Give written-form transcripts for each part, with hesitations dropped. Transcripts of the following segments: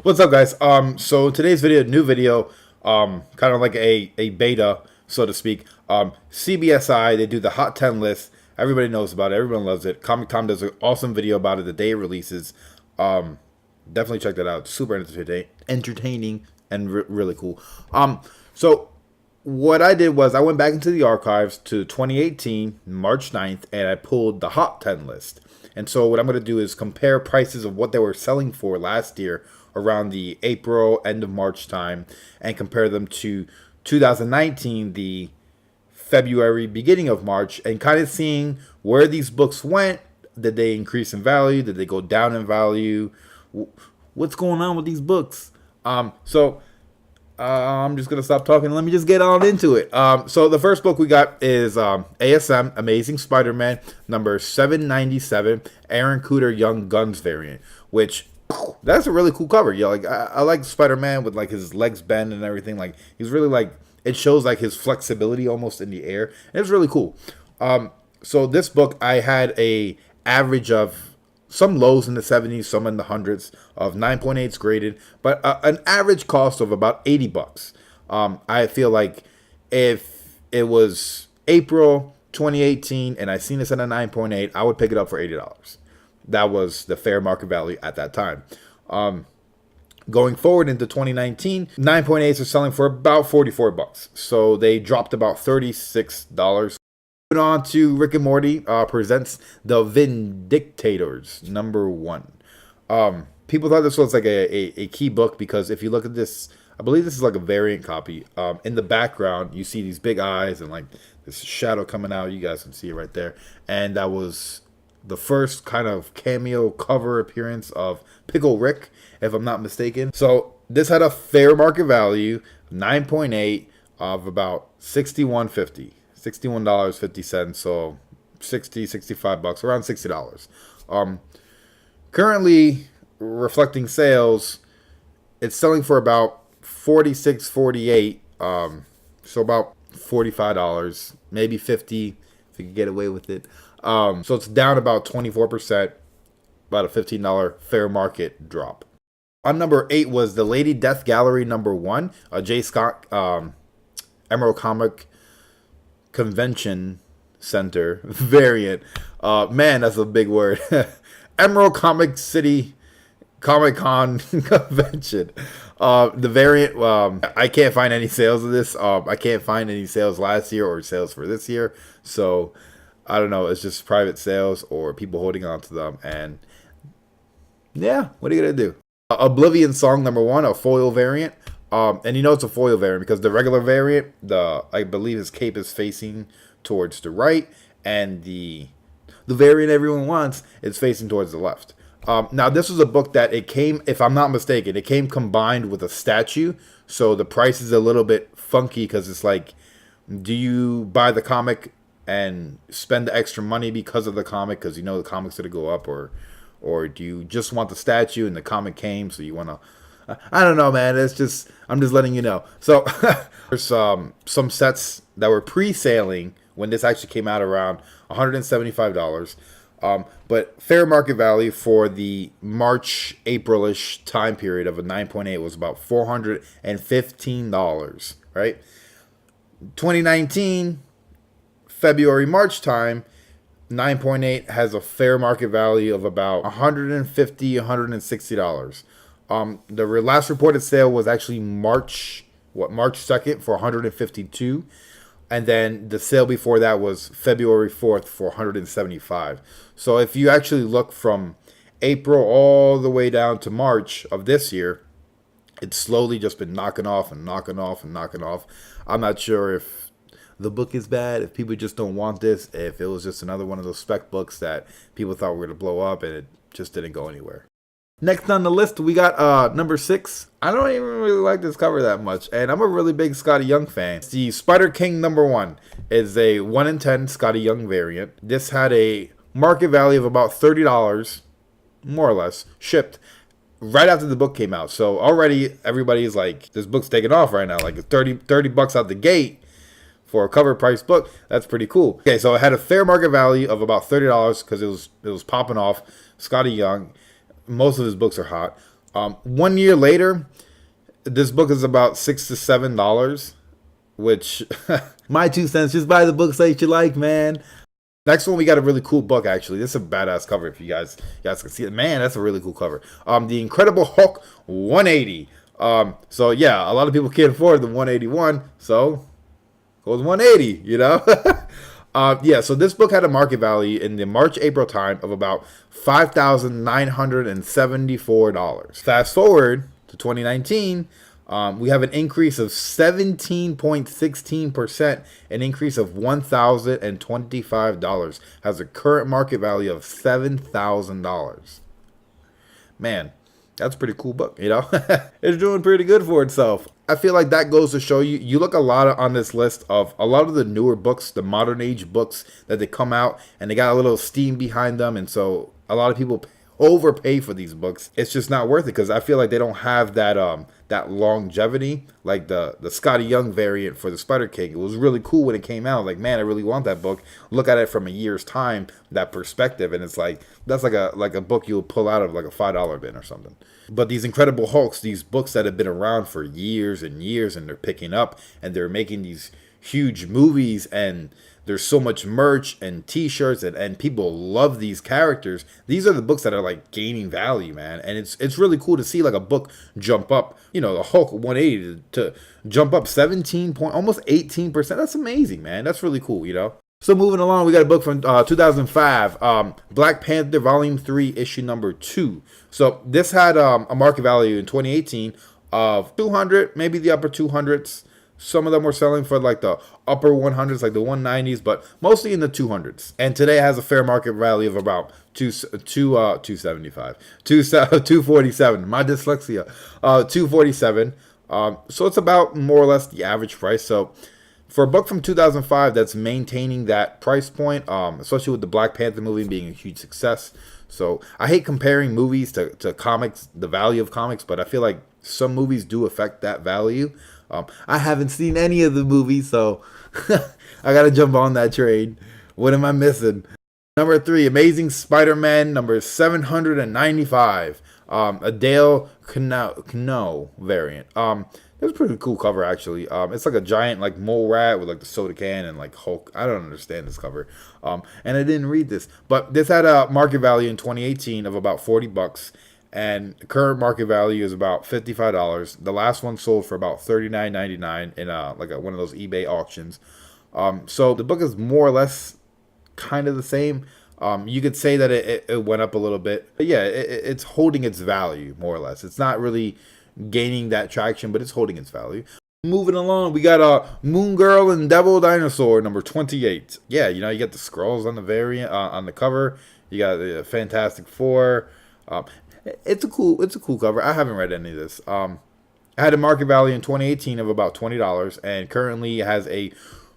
What's up, guys? So today's video, new video, kind of like a beta, so to speak. CBSI, they do the Hot 10 list. Everybody knows about it. Everyone loves it. Comic Tom does an awesome video about it the day it releases. Definitely check that out. Super entertaining and really cool. So what I did was I went back into the archives to 2018, March 9th, and I pulled the Hot 10 list. And so what I'm going to do is compare prices of what they were selling for last year around the April, end of March time, and compare them to 2019, the February, beginning of March, and kind of seeing where these books went. Did they increase in value? Did they go down in value? What's going on with these books? I'm just gonna stop talking and let me just get on into it. So the first book we got is ASM Amazing Spider-Man number 797, Aaron Cooter Young Guns variant, which that's a really cool cover. Yeah, like I like Spider-Man with like his legs bend and everything. Like he's really like, it shows like his flexibility almost in the air. And it's really cool. So this book I had a average of some lows in the 70s, some in the hundreds of 9.8s graded, but an average cost of about $80. I feel like if it was April 2018 and I seen this at a 9.8, I would pick it up for $80. That was the fair market value at that time. Going forward into 2019, 9.8s are selling for about $44. So they dropped about $36. On to Rick and Morty presents The Vindictators #1. People thought this was like a key book because if you look at this, I believe this is like a variant copy. In the background, you see these big eyes and like this shadow coming out. You guys can see it right there. And that was the first kind of cameo cover appearance of Pickle Rick, if I'm not mistaken. So this had a fair market value, 9.8 of about $61.50. $61.50, so $65, around $60. Currently reflecting sales, it's selling for about $46.48, so about $45, maybe $50 if you could get away with it. So it's down about 24%, about a $15 fair market drop. On number 8 was The Lady Death Gallery #1, a J. Scott Emerald Comic Convention Center variant. Man, that's a big word. Emerald Comic City Comic Con Convention. The variant, I can't find any sales of this. I can't find any sales last year or sales for this year. So I don't know. It's just private sales or people holding on to them. And yeah, what are you going to do? Oblivion Song #1, a foil variant. And you know it's a foil variant because the regular variant, I believe his cape is facing towards the right, and the variant everyone wants is facing towards the left. Now this was a book that it came, if I'm not mistaken, it came combined with a statue, so the price is a little bit funky because it's like, do you buy the comic and spend the extra money because of the comic because you know the comic's gonna go up, or do you just want the statue and the comic came so you want to? I don't know, man. It's just, I'm just letting you know. So there's some sets that were pre-sailing when this actually came out around $175. But fair market value for the March, April-ish time period of a 9.8 was about $415, right? 2019, February, March time, 9.8 has a fair market value of about $150, $160. The last reported sale was actually March 2nd for $152, and then the sale before that was February 4th for $175. So if you actually look from April all the way down to March of this year, it's slowly just been knocking off and knocking off and knocking off. I'm not sure if the book is bad, if people just don't want this, if it was just another one of those spec books that people thought were going to blow up and it just didn't go anywhere. Next on the list, we got number 6. I don't even really like this cover that much, and I'm a really big Scotty Young fan. It's the Spider King #1. It's a 1 in 10 Scotty Young variant. This had a market value of about $30, more or less, shipped right after the book came out. So already everybody's like, this book's taking off right now. Like $30 out the gate for a cover price book. That's pretty cool. Okay, so it had a fair market value of about $30 because it was popping off. Scotty Young. Most of his books are hot. 1 year later, this book is about $6 to $7, which my 2 cents. Just buy the books that you like, man. Next one, we got a really cool book. Actually, this is a badass cover. If you guys can see it, man, that's a really cool cover. The Incredible Hulk 180. So yeah, a lot of people can't afford the 181, so goes 180. You know. Yeah, so this book had a market value in the March-April time of about $5,974. Fast forward to 2019, we have an increase of 17.16%, an increase of $1,025, has a current market value of $7,000. Man, that's a pretty cool book, you know? It's doing pretty good for itself. I feel like that goes to show you, you look a lot on this list of a lot of the newer books, the modern age books that they come out, and they got a little steam behind them, and so a lot of people overpay for these books. It's just not worth it because I feel like they don't have that that longevity, like the Scotty Young variant for the Spider King. It was really cool when it came out. Like, man, I really want that book. Look at it from a year's time, that perspective, and it's like that's like a book you'll pull out of like a $5 bin or something. But these Incredible Hulks, these books that have been around for years and years, and they're picking up and they're making these huge movies, and there's so much merch and t-shirts, and people love these characters. These are the books that are like gaining value, man. And it's really cool to see like a book jump up, you know, the Hulk 180 to jump up 17 point, almost 18%. That's amazing, man. That's really cool, you know. So moving along, we got a book from 2005, Black Panther Volume 3, issue number 2. So this had a market value in 2018 of 200, maybe the upper 200s. Some of them were selling for like the upper 100s, like the 190s, but mostly in the 200s. And today it has a fair market value of about 247. My dyslexia, 247. So it's about more or less the average price. So for a book from 2005 that's maintaining that price point, especially with the Black Panther movie being a huge success. So I hate comparing movies to comics, the value of comics, but I feel like some movies do affect that value. I haven't seen any of the movies, so I gotta jump on that train. What am I missing? Number 3, Amazing Spider-Man, number 795. A Dale Kano variant. It's a pretty cool cover, actually. It's like a giant like mole rat with like the soda can and like Hulk. I don't understand this cover. And I didn't read this, but this had a market value in 2018 of about $40. And the current market value is about $55. The last one sold for about $39.99 in one of those eBay auctions. So the book is more or less kind of the same. You could say that it went up a little bit, but yeah, it's holding its value more or less. It's not really gaining that traction, but it's holding its value. Moving along, we got Moon Girl and Devil Dinosaur number 28. Yeah, you know, you got the scrolls on the variant on the cover. You got the Fantastic Four. It's a cool cover. I haven't read any of this. It had a market value in 2018 of about $20, and currently it has a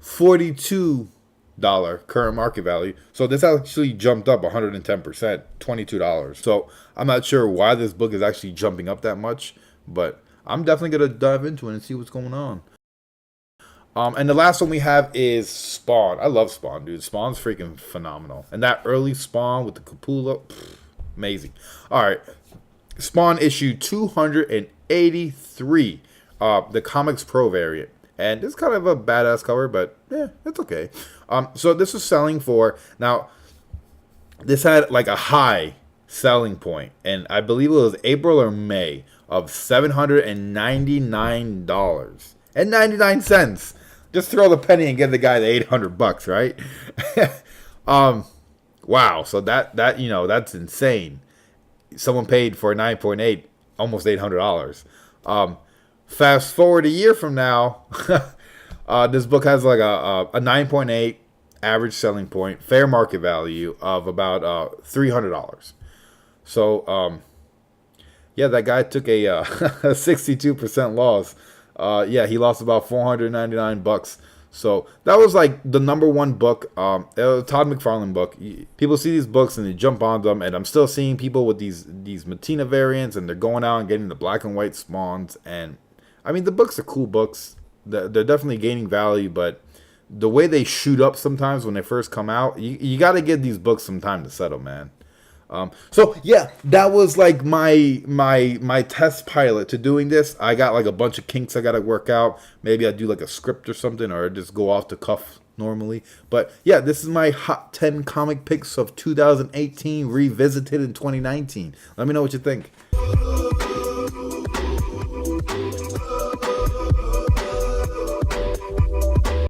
$42 current market value. So this actually jumped up 110%, $22. So I'm not sure why this book is actually jumping up that much, but I'm definitely gonna dive into it and see what's going on. And the last one we have is Spawn. I love Spawn, dude. Spawn's freaking phenomenal, and that early Spawn with the Capullo. Amazing. All right. Spawn issue 283, the Comics Pro variant. And it's kind of a badass cover, but yeah, it's okay. So this was selling for, now, this had like a high selling point, and I believe it was April or May, of $799.99. Just throw the penny and give the guy the $800, right? Wow, so that you know, that's insane. Someone paid for a 9.8, almost $800. Fast forward a year from now, this book has like a 9.8 average selling point, fair market value of about $300. So yeah, that guy took a 62% loss. Yeah, he lost about $499. So that was like the number one book. It was a Todd McFarlane book. People see these books and they jump on them, and I'm still seeing people with these Matina variants, and they're going out and getting the black and white Spawns. And I mean, the books are cool books. They're definitely gaining value, but the way they shoot up sometimes when they first come out, you got to give these books some time to settle, man. So yeah, that was like my test pilot to doing this. I got like a bunch of kinks I got to work out. Maybe I do like a script or something, or just go off the cuff normally. But yeah, this is my hot 10 comic picks of 2018 revisited in 2019. Let me know what you think.